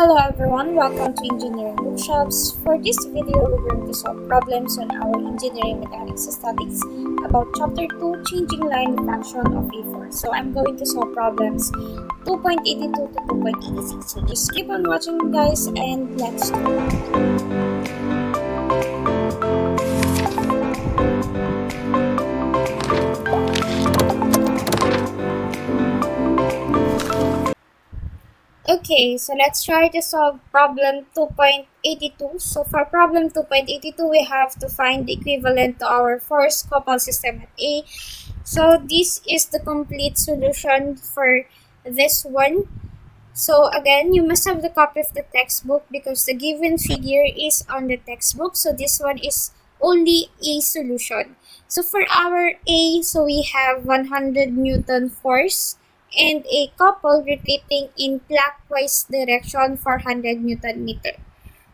Hello everyone, welcome to Engineering Bookshelves. For this video, we're going to solve problems on our Engineering Mechanics Statics about Chapter 2, Changing Line Function of a Force. So I'm going to solve problems 2.82 to 2.86. So just keep on watching guys and let's start. Okay, so let's try to solve problem 2.82. So for problem 2.82, we have to find the equivalent to our force couple system at A. So this is the complete solution for this one. So again, you must have the copy of the textbook because the given figure is on the textbook. So this one is only a solution. So for our A, so we have 100 Newton force and a couple rotating in clockwise direction for 100 Newton meter.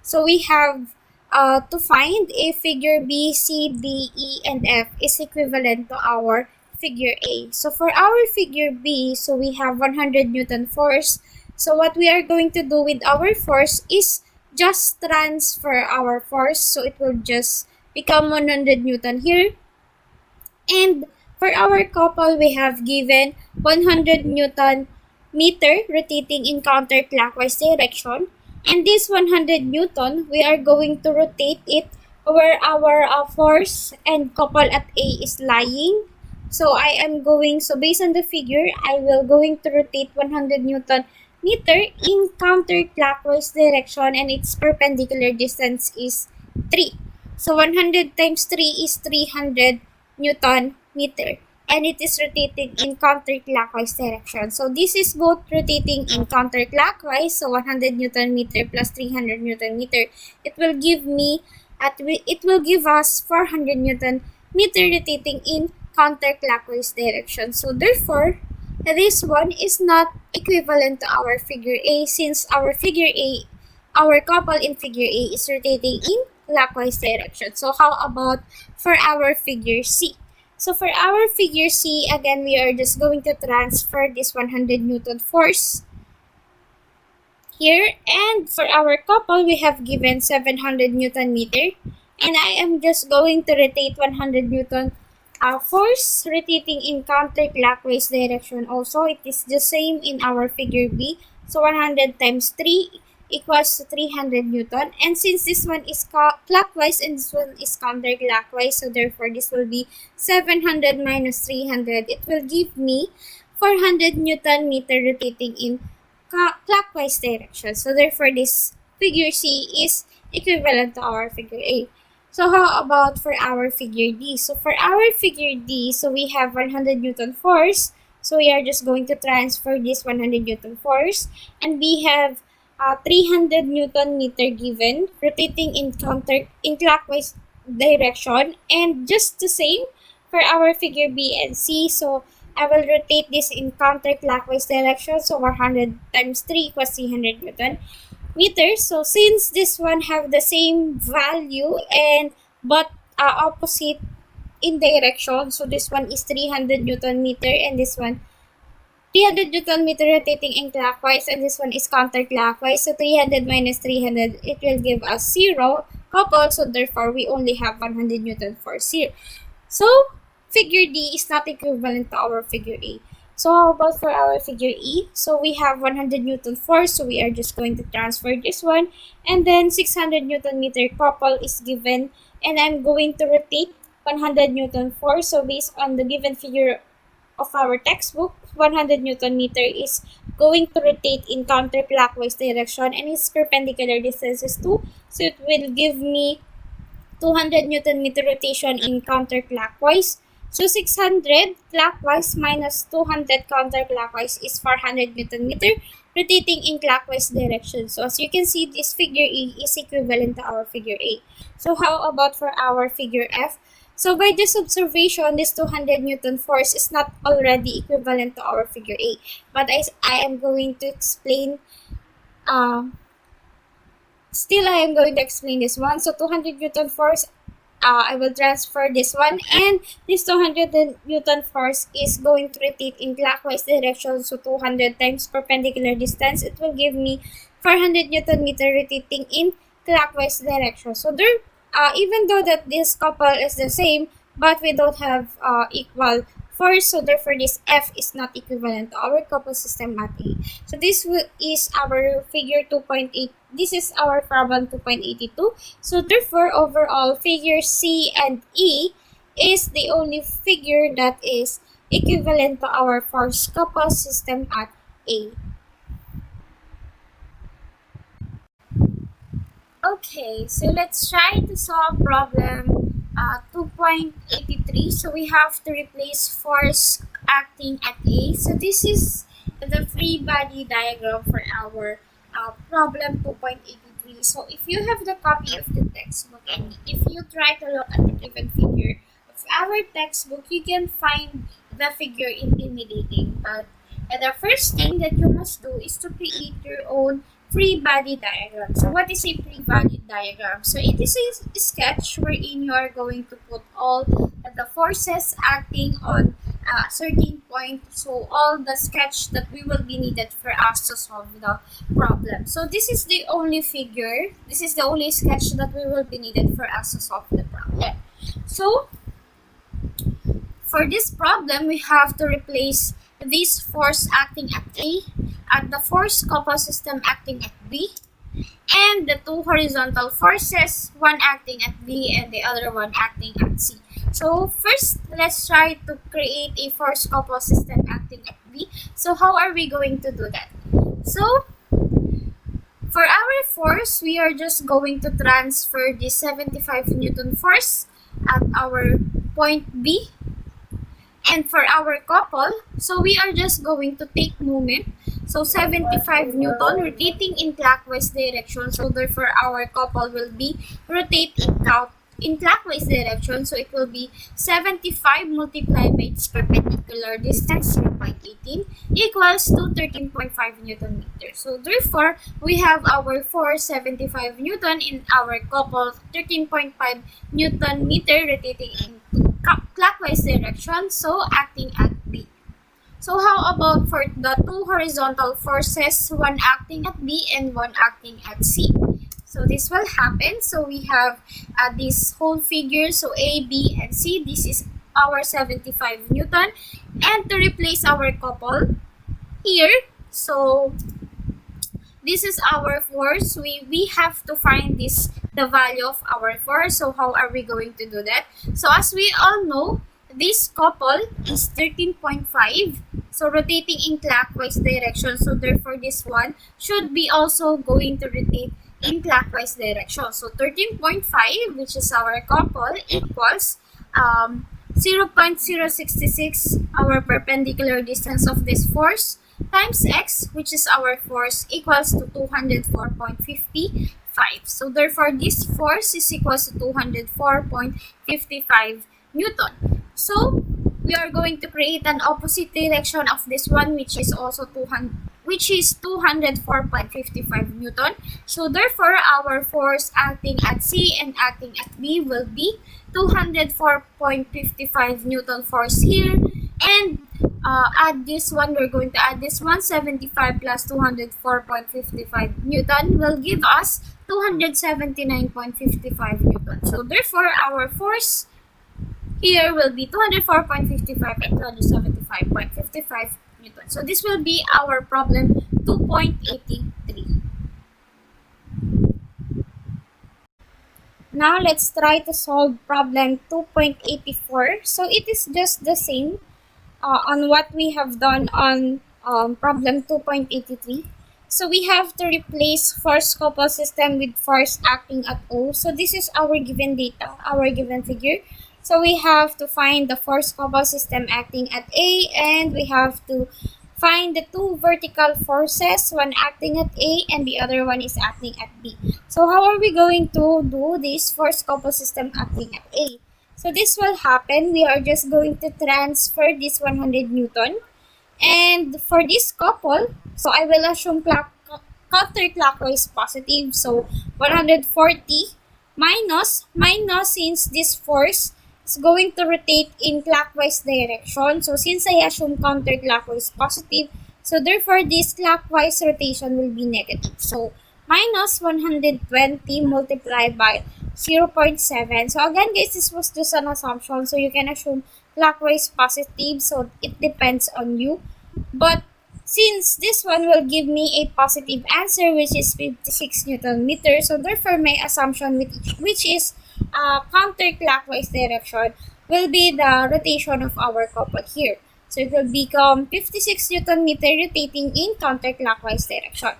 So we have to find if figure B, C, D, E, and F is equivalent to our figure A. So for our figure B, so we have 100 Newton force. So what we are going to do with our force is just transfer our force. So it will just become 100 Newton here. And for our couple, we have given 100 Newton meter rotating in counterclockwise direction. And this 100 Newton, we are going to rotate it where our force and couple at A is lying. So I am going, so based on the figure, I will going to rotate 100 Newton meter in counterclockwise direction and its perpendicular distance is 3. So 100 times 3 is 300 Newton meter and it is rotating in counterclockwise direction. So this is both rotating in counterclockwise, so 100 Newton meter plus 300 Newton meter. It will give us 400 Newton meter rotating in counterclockwise direction. So therefore, this one is not equivalent to our figure A since our couple in figure A is rotating in clockwise direction. So how about for our figure C? So for our figure C, again, we are just going to transfer this 100 Newton force here. And for our couple, we have given 700 Newton meter. And I am just going to rotate 100 Newton force rotating in counterclockwise direction. Also, it is the same in our figure B. So 100 times 3 equals to 300 Newton. And since this one is clockwise and this one is counterclockwise, so therefore this will be 700 minus 300. It will give me 400 Newton meter rotating in clockwise direction. So therefore this figure C is equivalent to our figure A. So how about for our figure D? So for our figure D, so we have 100 Newton force. So we are just going to transfer this 100 Newton force. And we have 300 Newton meter given, rotating in clockwise direction. And just the same for our figure B and C. So I will rotate this in counterclockwise direction. So 100 times 3 equals 300 Newton meters. So since this one have the same value and but opposite in direction, so this one is 300 Newton meter and this one 300 Newton meter rotating in clockwise and this one is counterclockwise. So 300 minus 300, it will give us 0 couple. So therefore we only have 100 Newton force here. So figure D is not equivalent to our figure A. So how about for our figure E? So we have 100 Newton force, so we are just going to transfer this one. And then 600 Newton meter couple is given. And I'm going to rotate 100 Newton force. So based on the given figure of our textbook, 100 Newton meter is going to rotate in counterclockwise direction and its perpendicular distance is 2. So it will give me 200 Newton meter rotation in counterclockwise. So 600 clockwise minus 200 counterclockwise is 400 Newton meter rotating in clockwise direction. So as you can see, this figure E is equivalent to our figure A. So how about for our figure F? So by this observation, this 200 Newton force is not already equivalent to our figure A. But I am going to explain, I am going to explain this one. So 200 Newton force, I will transfer this one, and this 200 Newton force is going to rotate in clockwise direction, so 200 times perpendicular distance, it will give me 400 Newton meter rotating in clockwise direction. So there, even though that this couple is the same, but we don't have equal force, so therefore this F is not equivalent to our couple system at A. So this is our figure 2.8. This is our problem 2.82. So therefore overall figure C and E is the only figure that is equivalent to our force couple system at A. Okay, so let's try to solve problem 2.83. So we have to replace force acting at A. So this is the free body diagram for our problem 2.83. So if you have the copy of the textbook and if you try to look at the given figure of our textbook, you can find the figure intimidating. But the first thing that you must do is to create your own free body diagram. So what is a free body diagram? So it is a sketch wherein you are going to put all the forces acting on a certain point. So all the sketch that we will be needed for us to solve the problem. So this is the only figure. This is the only sketch that we will be needed for us to solve the problem. So for this problem, we have to replace this force acting at A at the force couple system acting at B, and the two horizontal forces, one acting at B and the other one acting at C. So first, let's try to create a force couple system acting at B. So how are we going to do that? So for our force, we are just going to transfer the 75 Newton force at our point B. And for our couple, so we are just going to take moment. So 75 Newton rotating in clockwise direction. So therefore our couple will be rotating in clockwise direction. So it will be 75 multiplied by its perpendicular distance 0.18 equals to 13.5 Newton meter. So therefore we have our force 75 Newton in our couple 13.5 Newton meter rotating in clockwise direction, so acting at B. So how about for the two horizontal forces, one acting at B and one acting at C? So this will happen. So we have this whole figure, so A, B, and C. This is our 75 Newton. And to replace our couple here, so this is our force. We have to find the value of our force. So how are we going to do that? So as we all know, this couple is 13.5. So rotating in clockwise direction. So therefore this one should be also going to rotate in clockwise direction. So 13.5, which is our couple, equals 0.066 our perpendicular distance of this force times x, which is our force, equals to 204.55. So therefore this force is equals to 204.55 Newton. So we are going to create an opposite direction of this one, which is also 204.55 Newton. So therefore our force acting at C and acting at B will be 204.55 Newton force here, and add this one, we're going to add this 175 plus 204.55 Newton will give us 279.55 Newton. So therefore our force here will be 204.55 and 275.55 Newton. So this will be our problem 2.83. Now let's try to solve problem 2.84. So it is just the same on what we have done on problem 2.83. So we have to replace force couple system with force acting at O. So this is our given data, our given figure. So we have to find the force couple system acting at A, and we have to find the two vertical forces, one acting at A and the other one is acting at B. So how are we going to do this force couple system acting at A? So this will happen. We are just going to transfer this 100 Newton. And for this couple, so I will assume counterclockwise positive. So 140 minus since this force is going to rotate in clockwise direction. So since I assume counterclockwise positive, so therefore this clockwise rotation will be negative. So minus 120 multiplied by 0.7. So again guys, this was just an assumption. So you can assume clockwise positive. So it depends on you. But since this one will give me a positive answer, which is 56 Newton meter, so therefore my assumption which is counterclockwise direction will be the rotation of our couple here. So it will become 56 Newton meter rotating in counterclockwise direction.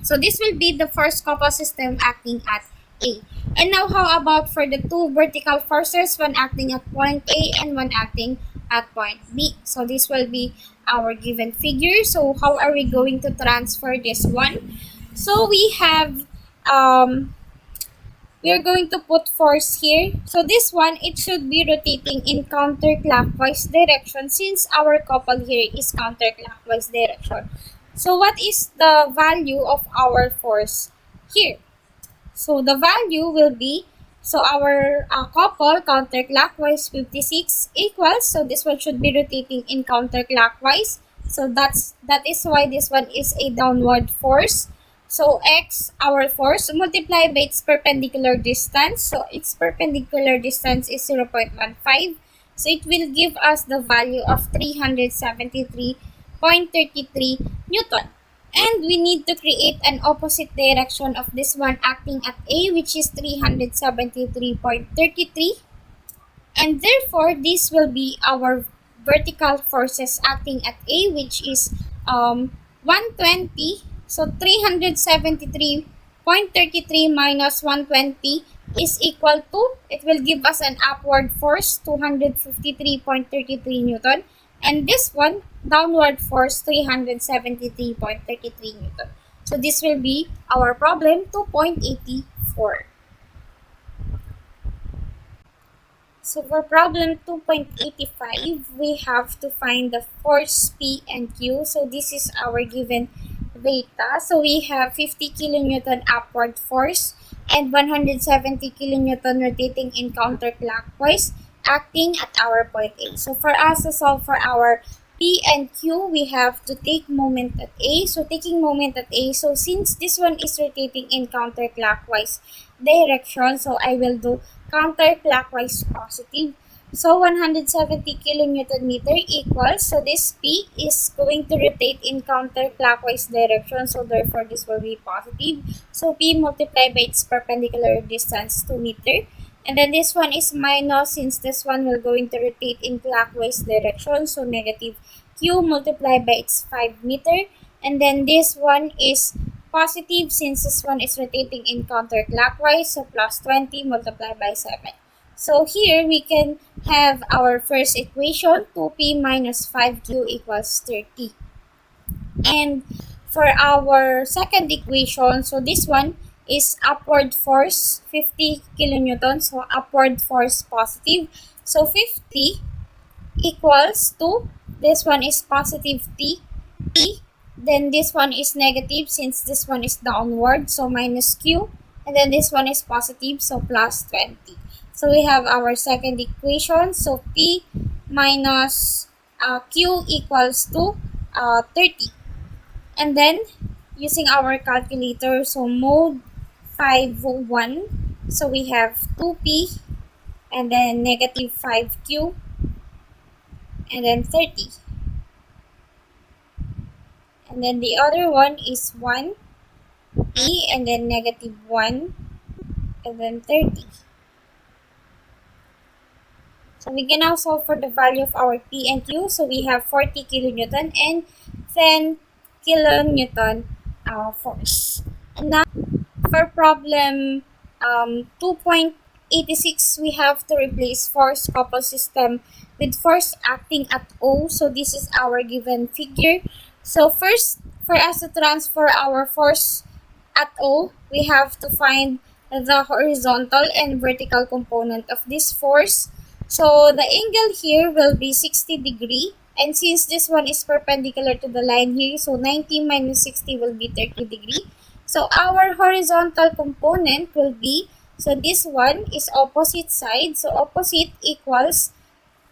So this will be the first couple system acting at A. And now how about for the two vertical forces, one acting at point A and one acting at point B? So this will be our given figure. So how are we going to transfer this one? So we have we are going to put force here. So this one, it should be rotating in counterclockwise direction since our couple here is counterclockwise direction. So what is the value of our force here? So the value will be, so our couple counterclockwise 56 equals, so this one should be rotating in counterclockwise. So that is why this one is a downward force. So x, our force, multiplied by its perpendicular distance. So its perpendicular distance is 0.15. So it will give us the value of 373.33 Newton. And we need to create an opposite direction of this one acting at A, which is 373.33. And therefore, this will be our vertical forces acting at A, which is 120. So 373.33 minus 120 is equal to, it will give us an upward force, 253.33 Newton. And this one, downward force, 373.33 Newton. So this will be our problem 2.84. So for problem 2.85, we have to find the force P and Q. So this is our given data. So we have 50 kilonewton upward force and 170 kilonewton rotating in counterclockwise acting at our point A. So for us to solve for our P and Q, we have to take moment at A. So taking moment at A, so since this one is rotating in counterclockwise direction, so I will do counterclockwise positive. So 170 kilonewton meter equals, so this P is going to rotate in counterclockwise direction, so therefore this will be positive. So P multiplied by its perpendicular distance 2 meter. And then this one is minus since this one will going to rotate in clockwise direction, so negative Q multiplied by its 5 meter. And then this one is positive since this one is rotating in counterclockwise, so plus 20 multiplied by 7. So here we can have our first equation, 2P minus 5Q equals 30. And for our second equation, so this one is upward force 50 kilonewton, so upward force positive. So 50 equals to, this one is positive T, then this one is negative since this one is downward, so minus Q, and then this one is positive, so plus 20. So we have our second equation, so P minus Q equals to 30. And then using our calculator, so mode 501, so we have 2P and then negative 5Q and then 30. And then the other one is 1P and then negative 1 and then 30. So we can now solve for the value of our P and Q. So we have 40 kilonewton and 10 kilonewton force. And now for problem 2.86, we have to replace force couple system with force acting at O. So this is our given figure. So first, for us to transfer our force at O, we have to find the horizontal and vertical component of this force. So the angle here will be 60 degree. And since this one is perpendicular to the line here, so 90 minus 60 will be 30 degree. So our horizontal component will be So this one is opposite side. So opposite equals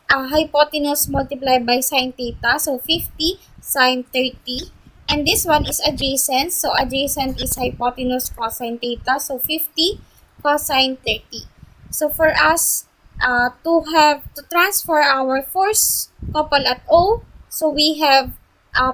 hypotenuse multiplied by sine theta. So 50 sine 30. And this one is adjacent. So adjacent is hypotenuse cosine theta. So 50 cosine 30. So for us to transfer our force couple at O, so we have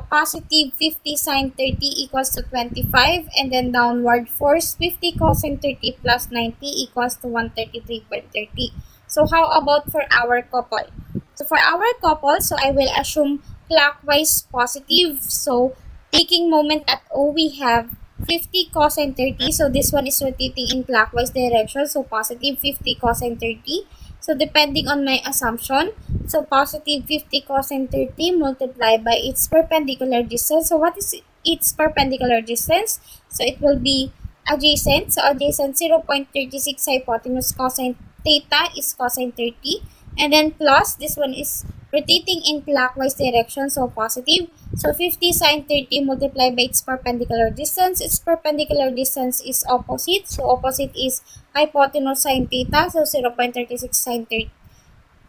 positive 50 sine 30 equals to 25, and then downward force 50 cosine 30 plus 90 equals to 133.30. So how about for our couple? So for our couple, so I will assume clockwise positive. So taking moment at O, we have 50 cosine 30. So this one is rotating in clockwise direction. So positive 50 cosine 30. So depending on my assumption, so positive 50 cosine 30 multiplied by its perpendicular distance. So what is its perpendicular distance? So it will be adjacent. So adjacent 0.36 hypotenuse cosine theta is cosine 30. And then plus, this one is rotating in clockwise direction, so positive. So 50 sine 30 multiplied by its perpendicular distance. Its perpendicular distance is opposite. So opposite is hypotenuse sine theta. So 0.36 sine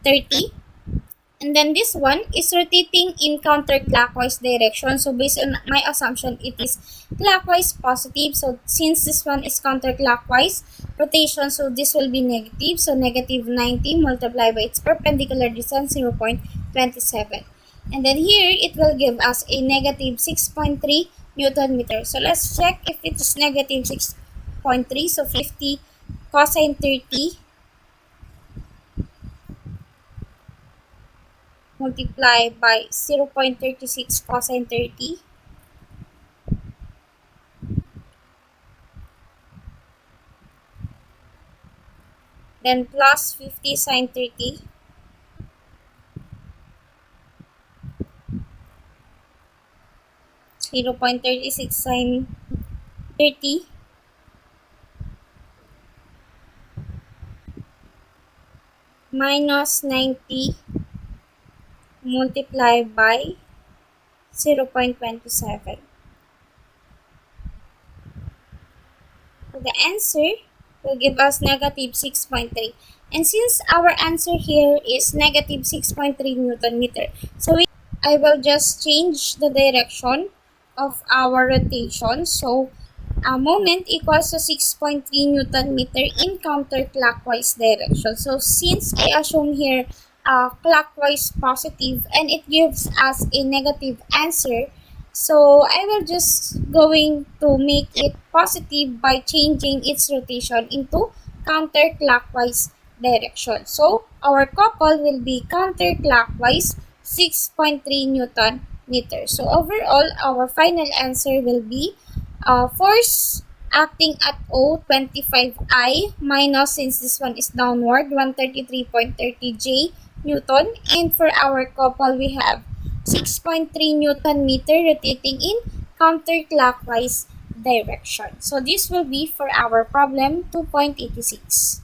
30. And then this one is rotating in counterclockwise direction. So based on my assumption, it is clockwise positive. So since this one is counterclockwise rotation, so this will be negative. So negative 90 multiplied by its perpendicular distance 0.27. And then here, it will give us a negative 6.3 Newton meter. So let's check if it is negative 6.3. So 50 cosine 30 multiply by 0.36 cosine 30, then plus 50 sine 30, zero point 0.36 sine 30, minus 90 multiplied by 0.27. So the answer will give us negative 6.3. And since our answer here is negative 6.3 Newton meter, so I will just change the direction of our rotation. So a moment equals to 6.3 Newton meter in counterclockwise direction. So since I assume here clockwise positive and it gives us a negative answer, so I will just going to make it positive by changing its rotation into counterclockwise direction. So our couple will be counterclockwise 6.3 Newton meter. So overall, our final answer will be force acting at O 25I minus, since this one is downward, 133.30 J Newton. And for our couple, we have 6.3 Newton meter rotating in counterclockwise direction. So this will be for our problem 2.86.